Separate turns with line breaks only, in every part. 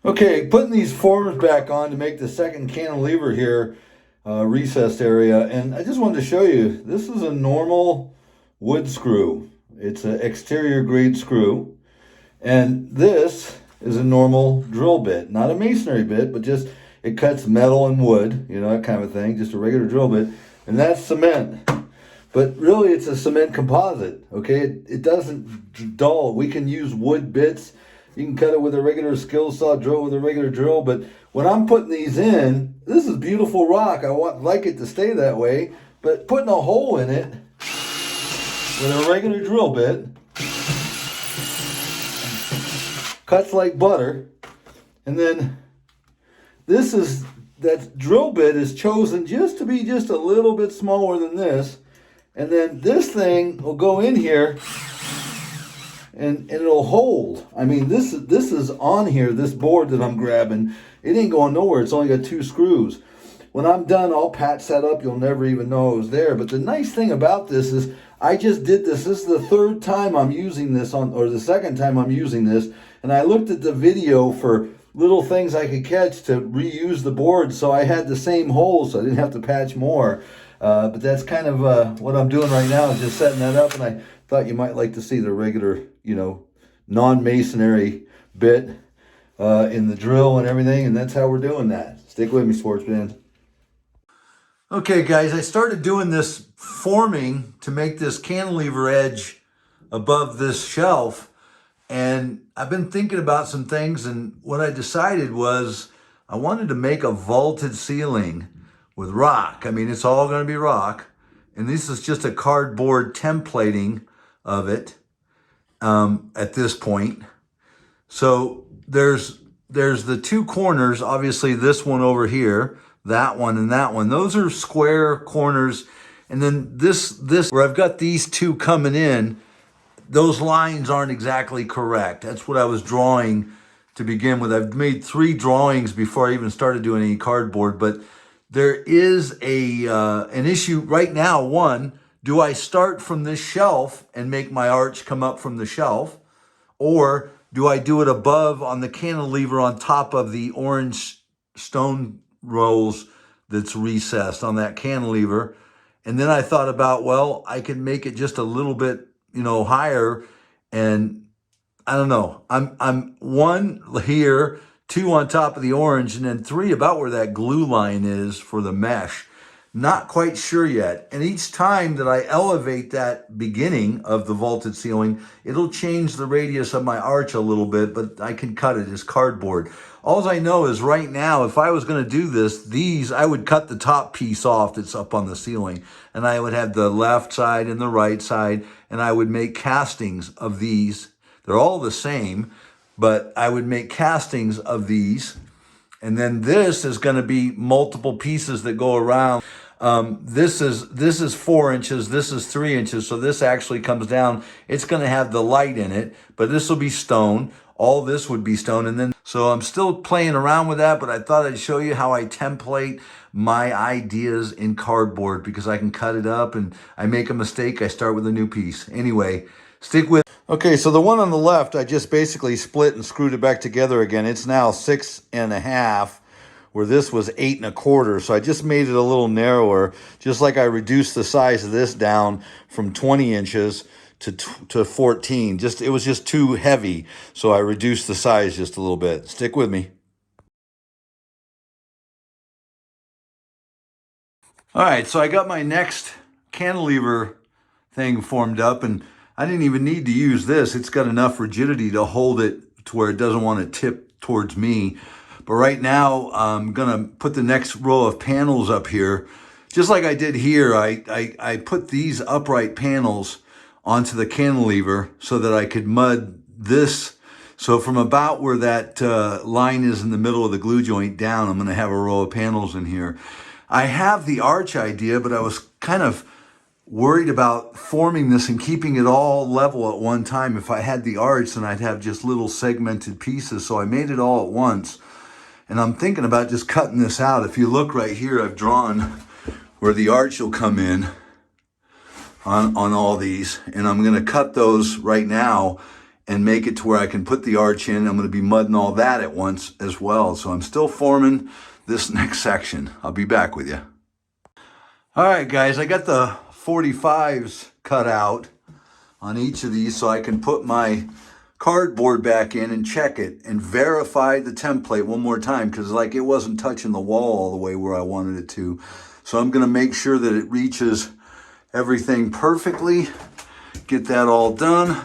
Okay, putting these forms back on to make the second cantilever here, recessed area, and I just wanted to show you, this is a normal wood screw. It's an exterior grade screw, and this is a normal drill bit, not a masonry bit, but just it cuts metal and wood, you know, that kind of thing, just a regular drill bit, and that's cement. But really, it's a cement composite, okay? It doesn't dull. We can use wood bits. You can cut it with a regular skill saw, drill with a regular drill. But when I'm putting these in, this is beautiful rock. Like it to stay that way. But putting a hole in it with a regular drill bit cuts like butter. And then that drill bit is chosen just to be just a little bit smaller than this. And then this thing will go in here and it'll hold. I mean, this is on here, this board that I'm grabbing. It ain't going nowhere. It's only got 2 screws. When I'm done, I'll patch that up. You'll never even know it was there. But the nice thing about this is I just did this. This is the 3rd time I'm using this or the 2nd time I'm using this. And I looked at the video for little things I could catch to reuse the board. So I had the same holes, so I didn't have to patch more. But that's kind of what I'm doing right now, is just setting that up. And I thought you might like to see the regular, you know, non-masonry bit in the drill and everything. And that's how we're doing that. Stick with me, sportsman. Okay, guys, I started doing this forming to make this cantilever edge above this shelf. And I've been thinking about some things. And what I decided was I wanted to make a vaulted ceiling with rock. I mean, it's all going to be rock. And this is just a cardboard templating of it at this point. So there's the 2 corners, obviously this one over here, that one and that one. Those are square corners. And then this where I've got these 2 coming in, those lines aren't exactly correct. That's what I was drawing to begin with. I've made 3 drawings before I even started doing any cardboard, but there is an issue right now. One, do I start from this shelf and make my arch come up from the shelf? Or do I do it above on the cantilever on top of the orange stone rolls that's recessed on that cantilever? And then I thought about, well, I can make it just a little bit, you know, higher. And I don't know, I'm 1 here, 2 on top of the orange, and then 3 about where that glue line is for the mesh. Not quite sure yet. And each time that I elevate that beginning of the vaulted ceiling, it'll change the radius of my arch a little bit, but I can cut it as cardboard. All I know is right now, if I was going to do this, I would cut the top piece off that's up on the ceiling, and I would have the left side and the right side, and I would make castings of these. They're all the same, but I would make castings of these. And then this is going to be multiple pieces that go around. This is 4 inches. This is 3 inches. So this actually comes down. It's going to have the light in it, but this will be stone. All this would be stone. And then, so I'm still playing around with that, but I thought I'd show you how I template my ideas in cardboard, because I can cut it up, and I make a mistake, I start with a new piece. Anyway, stick with. Okay, so the one on the left, I just basically split and screwed it back together again. It's now 6.5, where this was 8.25. So I just made it a little narrower, just like I reduced the size of this down from 20 inches to 14. It was just too heavy, so I reduced the size just a little bit. Stick with me. All right, so I got my next cantilever thing formed up, and I didn't even need to use this. It's got enough rigidity to hold it to where it doesn't want to tip towards me. But right now, I'm gonna put the next row of panels up here. Just like I did here, I put these upright panels onto the cantilever so that I could mud this. So from about where that line is in the middle of the glue joint down, I'm gonna have a row of panels in here. I have the arch idea, but I was kind of worried about forming this and keeping it all level at one time. If I had the arch, then I'd have just little segmented pieces. So I made it all at once. And I'm thinking about just cutting this out. If you look right here, I've drawn where the arch will come in on all these. And I'm gonna cut those right now and make it to where I can put the arch in. I'm going to be mudding all that at once as well. So I'm still forming this next section. I'll be back with you. All right, guys, I got the 45s cut out on each of these so I can put my cardboard back in and check it and verify the template one more time, because like it wasn't touching the wall all the way where I wanted it to. So I'm going to make sure that it reaches everything perfectly. Get that all done.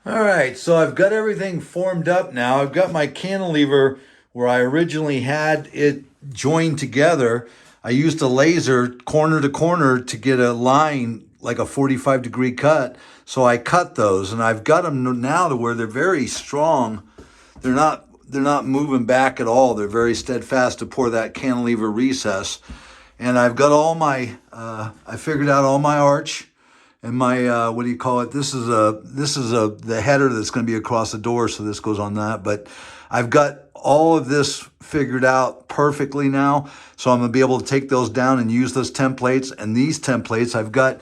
All right, so I've got everything formed up now. I've got my cantilever where I originally had it joined together. I used a laser corner to corner to get a line, like a 45-degree cut. So I cut those, and I've got them now to where they're very strong. They're not moving back at all. They're very steadfast to pour that cantilever recess. And I've got all my, I figured out all my arch. And my, what do you call it? This is the header that's going to be across the door. So this goes on that. But I've got all of this figured out perfectly now. So I'm going to be able to take those down and use those templates. And these templates I've got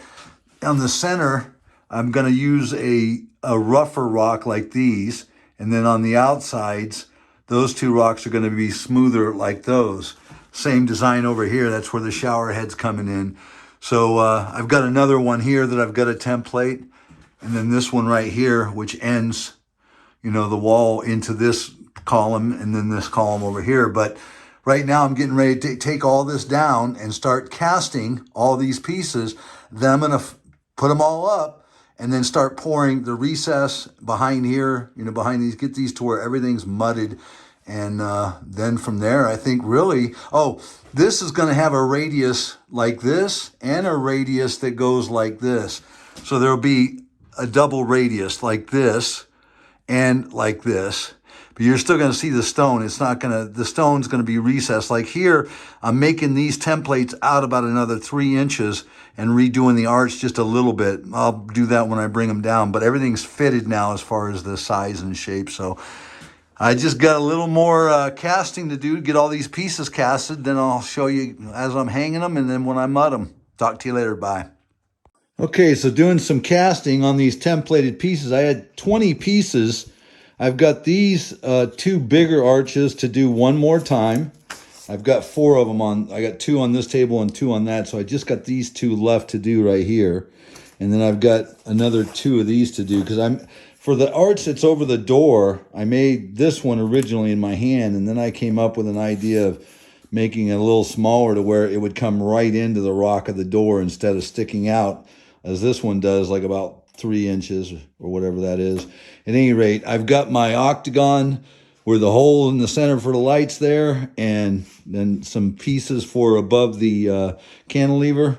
on the center, I'm going to use a rougher rock like these. And then on the outsides, those two rocks are going to be smoother like those. Same design over here. That's where the shower head's coming in. So I've got another one here that I've got a template, and then this one right here, which ends, you know, the wall into this column and then this column over here. But right now I'm getting ready to take all this down and start casting all these pieces. Then I'm going to put them all up and then start pouring the recess behind here, you know, behind these, get these to where everything's mudded. And then from there, I think really, oh, this is going to have a radius like this and a radius that goes like this. So there'll be a double radius like this and like this. But you're still going to see the stone. It's not going to, the stone's going to be recessed. Like here, I'm making these templates out about another 3 inches and redoing the arch just a little bit. I'll do that when I bring them down. But everything's fitted now as far as the size and shape. So I just got a little more casting to do to get all these pieces casted. Then I'll show you as I'm hanging them and then when I mud them. Talk to you later. Bye. Okay, so doing some casting on these templated pieces. I had 20 pieces. I've got these 2 bigger arches to do one more time. I've got 4 of them on. I got 2 on this table and 2 on that. So I just got these 2 left to do right here. And then I've got another 2 of these to do because for the arch that's over the door, I made this one originally in my hand, and then I came up with an idea of making it a little smaller to where it would come right into the rock of the door instead of sticking out as this one does, like about 3 inches or whatever that is. At any rate, I've got my octagon where the hole in the center for the lights there, and then some pieces for above the cantilever,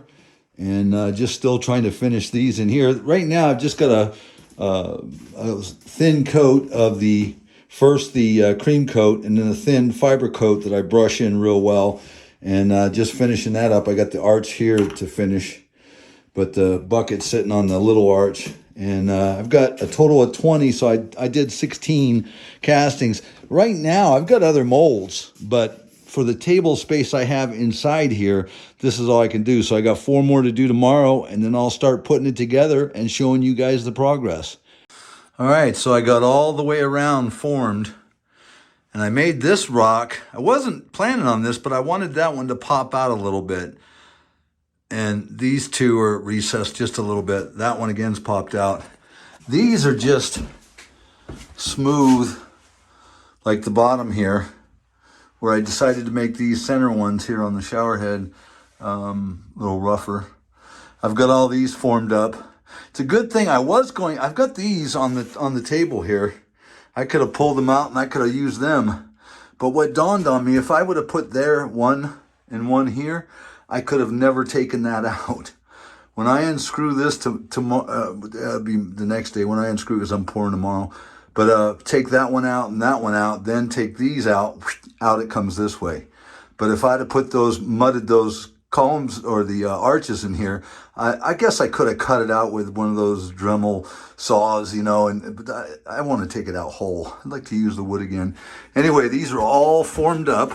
and just still trying to finish these in here. Right now, I've just got a thin coat of the cream coat, and then a thin fiber coat that I brush in real well, and just finishing that up. I got the arch here to finish, but the bucket's sitting on the little arch, and I've got a total of 20, so I did 16 castings. Right now I've got other molds, but for the table space I have inside here, this is all I can do. So I got 4 more to do tomorrow, and then I'll start putting it together and showing you guys the progress. All right, so I got all the way around formed, and I made this rock. I wasn't planning on this, but I wanted that one to pop out a little bit. And these 2 are recessed just a little bit. That one again's popped out. These are just smooth, like the bottom here, where I decided to make these center ones here on the shower head a little rougher. I've got all these formed up. It's a good thing I've got these on the table here. I could have pulled them out and I could have used them. But what dawned on me, if I would have put there one and one here, I could have never taken that out. When I unscrew this tomorrow, be the next day when I unscrew, because I'm pouring tomorrow. But take that one out and that one out, then take these out it comes this way. But if I'd have put mudded those columns or the arches in here, I guess I could have cut it out with one of those Dremel saws, you know, but I want to take it out whole. I'd like to use the wood again. Anyway, these are all formed up.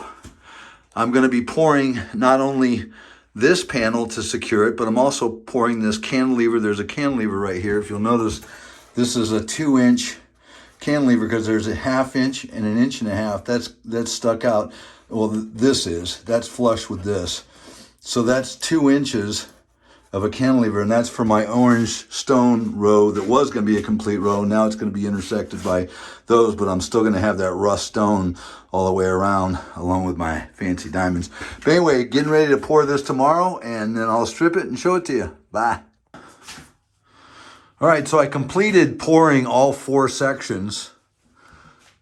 I'm going to be pouring not only this panel to secure it, but I'm also pouring this cantilever. There's a cantilever right here. If you'll notice, this is a 2-inch cantilever because there's a 1/2 inch and an 1.5 inches. That's stuck out. Well, that's flush with this. So that's 2 inches of a cantilever, and that's for my orange stone row that was going to be a complete row. Now it's going to be intersected by those, but I'm still going to have that rust stone all the way around along with my fancy diamonds. But anyway, getting ready to pour this tomorrow, and then I'll strip it and show it to you. Bye. All right, so I completed pouring all 4 sections.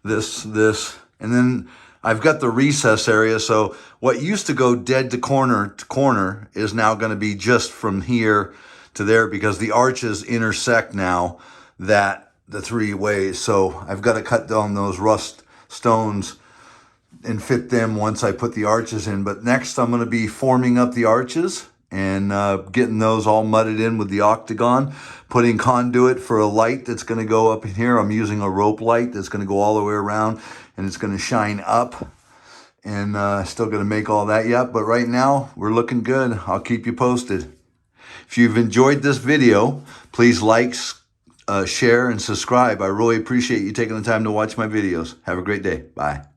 This, and then I've got the recess area. So what used to go dead to corner is now going to be just from here to there because the arches intersect now the 3 ways. So I've got to cut down those rust stones and fit them once I put the arches in. But next I'm going to be forming up the arches and getting those all mudded in with the octagon, putting conduit for a light that's going to go up in here. I'm using a rope light that's going to go all the way around, and it's going to shine up, and still going to make all that yet. But right now, we're looking good. I'll keep you posted. If you've enjoyed this video, please like, share, and subscribe. I really appreciate you taking the time to watch my videos. Have a great day. Bye.